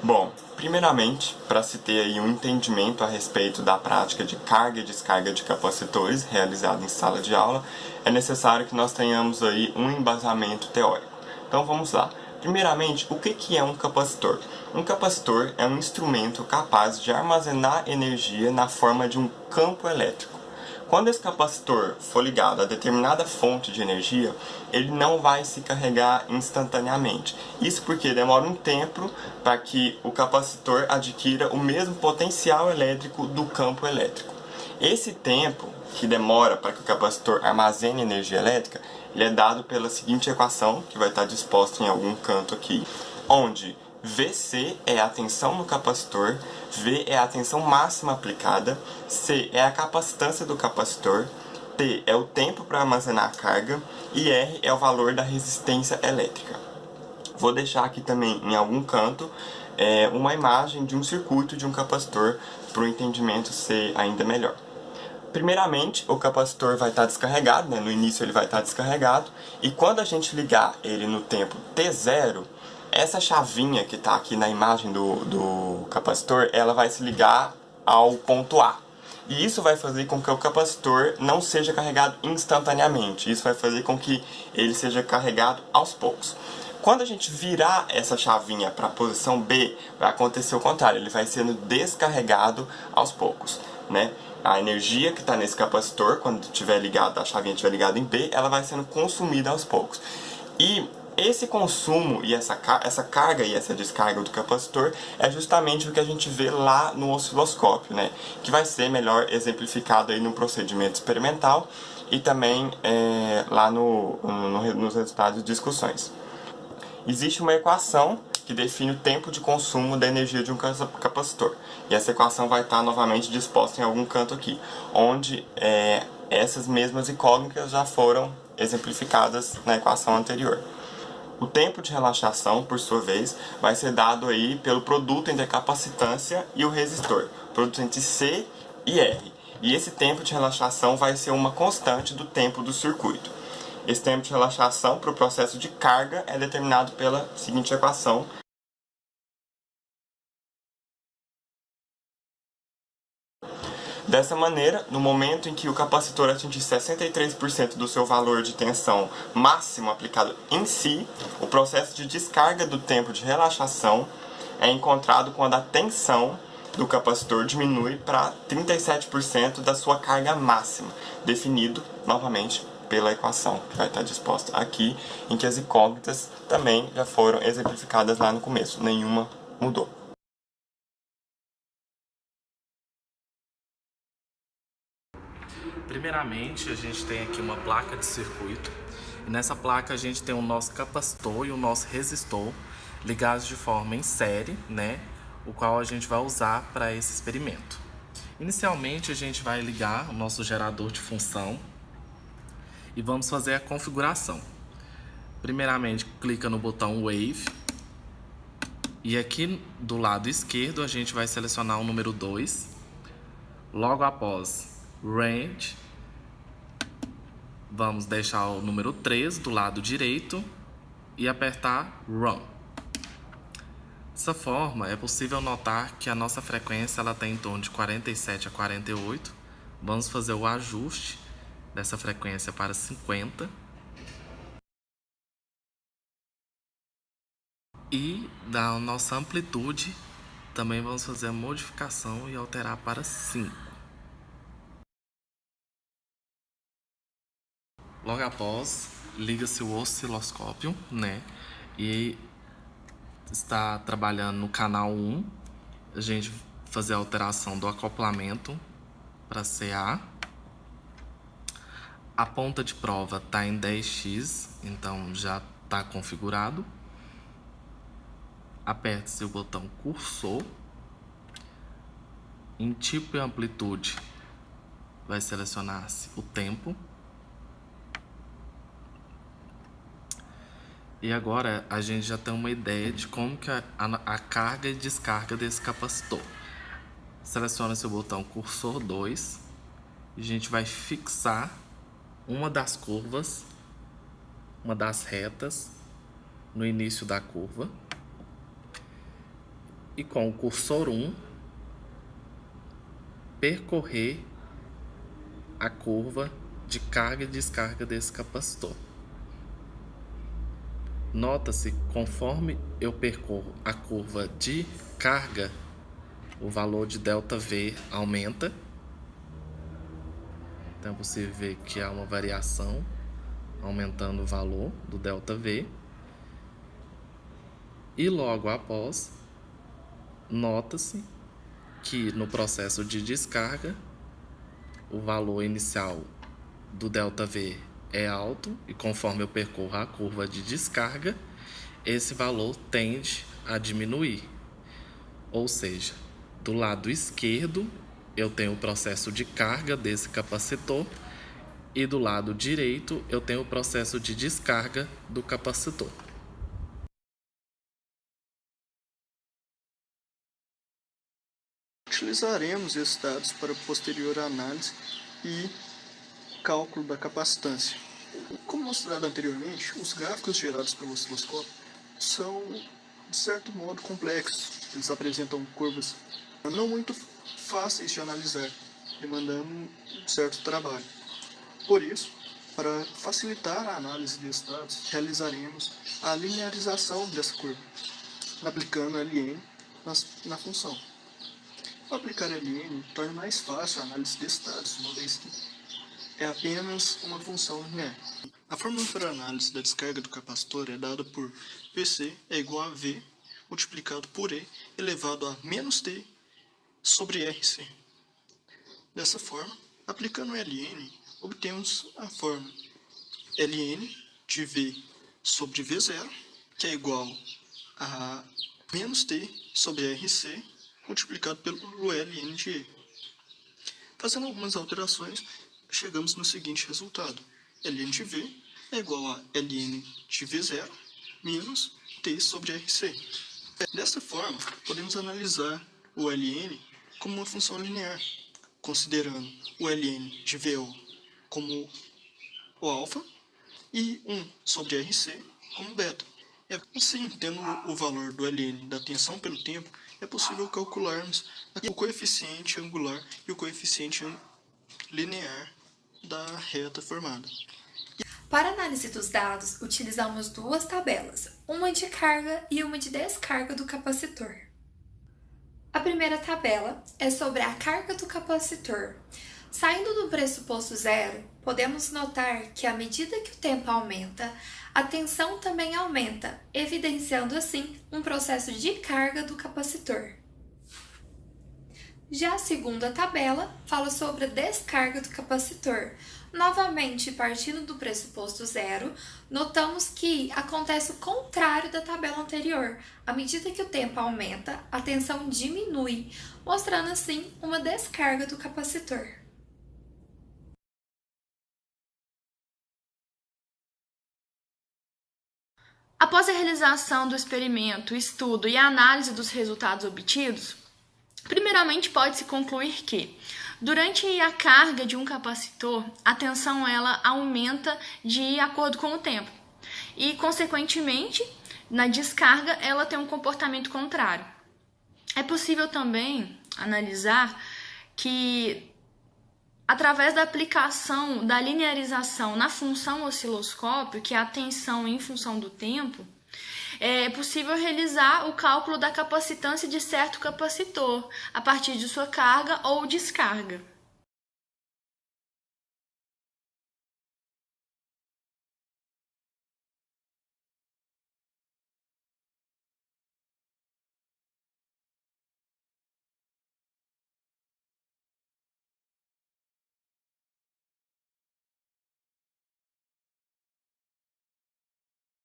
Bom, primeiramente, para se ter aí um entendimento a respeito da prática de carga e descarga de capacitores realizada em sala de aula, é necessário que nós tenhamos aí um embasamento teórico. Então vamos lá. Primeiramente, o que é um capacitor? Um capacitor é um instrumento capaz de armazenar energia na forma de um campo elétrico. Quando esse capacitor for ligado a determinada fonte de energia, ele não vai se carregar instantaneamente. Isso porque demora um tempo para que o capacitor adquira o mesmo potencial elétrico do campo elétrico. Esse tempo que demora para que o capacitor armazene energia elétrica, ele é dado pela seguinte equação, que vai estar disposta em algum canto aqui, onde Vc é a tensão no capacitor, V é a tensão máxima aplicada, C é a capacitância do capacitor, T é o tempo para armazenar a carga e R é o valor da resistência elétrica. Vou deixar aqui também em algum canto uma imagem de um circuito de um capacitor para o entendimento ser ainda melhor. Primeiramente, o capacitor vai estar descarregado, no início ele vai estar descarregado, e quando a gente ligar ele no tempo T0, essa chavinha que está aqui na imagem do capacitor, ela vai se ligar ao ponto A. E isso vai fazer com que o capacitor não seja carregado instantaneamente, isso vai fazer com que ele seja carregado aos poucos. Quando a gente virar essa chavinha para a posição B, vai acontecer o contrário, ele vai sendo descarregado aos poucos, A energia que está nesse capacitor, quando tiver ligado, a chavinha estiver ligada em B, ela vai sendo consumida aos poucos. E esse consumo e essa carga e essa descarga do capacitor é justamente o que a gente vê lá no osciloscópio, Que vai ser melhor exemplificado aí no procedimento experimental e também lá nos resultados de discussões. Existe uma equação que define o tempo de consumo da energia de um capacitor. E essa equação vai estar novamente disposta em algum canto aqui, onde essas mesmas incógnitas já foram exemplificadas na equação anterior. O tempo de relaxação, por sua vez, vai ser dado aí pelo produto entre a capacitância e o resistor, produto entre C e R. E esse tempo de relaxação vai ser uma constante do tempo do circuito. Esse tempo de relaxação para o processo de carga é determinado pela seguinte equação. Dessa maneira, no momento em que o capacitor atingir 63% do seu valor de tensão máximo aplicado em si, o processo de descarga do tempo de relaxação é encontrado quando a tensão do capacitor diminui para 37% da sua carga máxima, definido novamente pela equação que vai estar disposta aqui, em que as incógnitas também já foram exemplificadas lá no começo, nenhuma mudou. Primeiramente, a gente tem aqui uma placa de circuito, e nessa placa a gente tem o nosso capacitor e o nosso resistor ligados de forma em série, o qual a gente vai usar para esse experimento. Inicialmente, a gente vai ligar o nosso gerador de função e vamos fazer a configuração. Primeiramente, clica no botão Wave e aqui do lado esquerdo a gente vai selecionar o número 2. Logo após Range, vamos deixar o número 3 do lado direito e apertar Run. Dessa forma, é possível notar que a nossa frequência ela tem em torno de 47 a 48. Vamos fazer o ajuste dessa frequência para 50. E da nossa amplitude, também vamos fazer a modificação e alterar para 5. Logo após, liga-se o osciloscópio, E está trabalhando no canal 1. A gente fazer a alteração do acoplamento para CA. A ponta de prova está em 10x, então já está configurado. Aperte-se o botão cursor. Em tipo e amplitude, vai selecionar-se o tempo. E agora a gente já tem uma ideia de como que a carga e descarga desse capacitor. Seleciona-se o botão cursor 2 e a gente vai fixar uma das curvas, uma das retas no início da curva. e com o cursor 1 percorrer a curva de carga e descarga desse capacitor. Nota-se, conforme eu percorro a curva de carga, o valor de ΔV aumenta. Então é possível ver que há uma variação aumentando o valor do ΔV. E logo após, nota-se que no processo de descarga, o valor inicial do ΔV é alto e conforme eu percorro a curva de descarga, esse valor tende a diminuir. Ou seja, do lado esquerdo eu tenho o processo de carga desse capacitor e do lado direito eu tenho o processo de descarga do capacitor. Utilizaremos esses dados para posterior análise e cálculo da capacitância. Como mostrado anteriormente, os gráficos gerados pelo osciloscópio são, de certo modo, complexos. Eles apresentam curvas não muito fáceis de analisar, demandando um certo trabalho. Por isso, para facilitar a análise desses dados, realizaremos a linearização dessa curva, aplicando ln na função. Ao aplicar ln, torna mais fácil a análise desses dados, uma vez que é apenas uma função linear. A fórmula para a análise da descarga do capacitor é dada por Vc é igual a V multiplicado por E elevado a menos T sobre Rc. Dessa forma, aplicando ln, obtemos a fórmula ln de V sobre V0, que é igual a menos T sobre Rc multiplicado pelo ln de E. Fazendo algumas alterações, chegamos no seguinte resultado. ln de V é igual a ln de V0 menos T sobre Rc. Desta forma, podemos analisar o ln como uma função linear, considerando o ln de VO como o alfa e 1 sobre Rc como beta. Assim, tendo o valor do ln da tensão pelo tempo, é possível calcularmos o coeficiente angular e o coeficiente linear da reta formada. Para análise dos dados, utilizamos duas tabelas, uma de carga e uma de descarga do capacitor. A primeira tabela é sobre a carga do capacitor. Saindo do pressuposto zero, podemos notar que à medida que o tempo aumenta, a tensão também aumenta, evidenciando assim um processo de carga do capacitor. Já a segunda tabela fala sobre a descarga do capacitor. Novamente, partindo do pressuposto zero, notamos que acontece o contrário da tabela anterior. À medida que o tempo aumenta, a tensão diminui, mostrando assim uma descarga do capacitor. Após a realização do experimento, estudo e a análise dos resultados obtidos, primeiramente pode-se concluir que, durante a carga de um capacitor, a tensão ela aumenta de acordo com o tempo e, consequentemente, na descarga ela tem um comportamento contrário. É possível também analisar que, através da aplicação da linearização na função osciloscópio, que é a tensão em função do tempo, é possível realizar o cálculo da capacitância de certo capacitor a partir de sua carga ou descarga.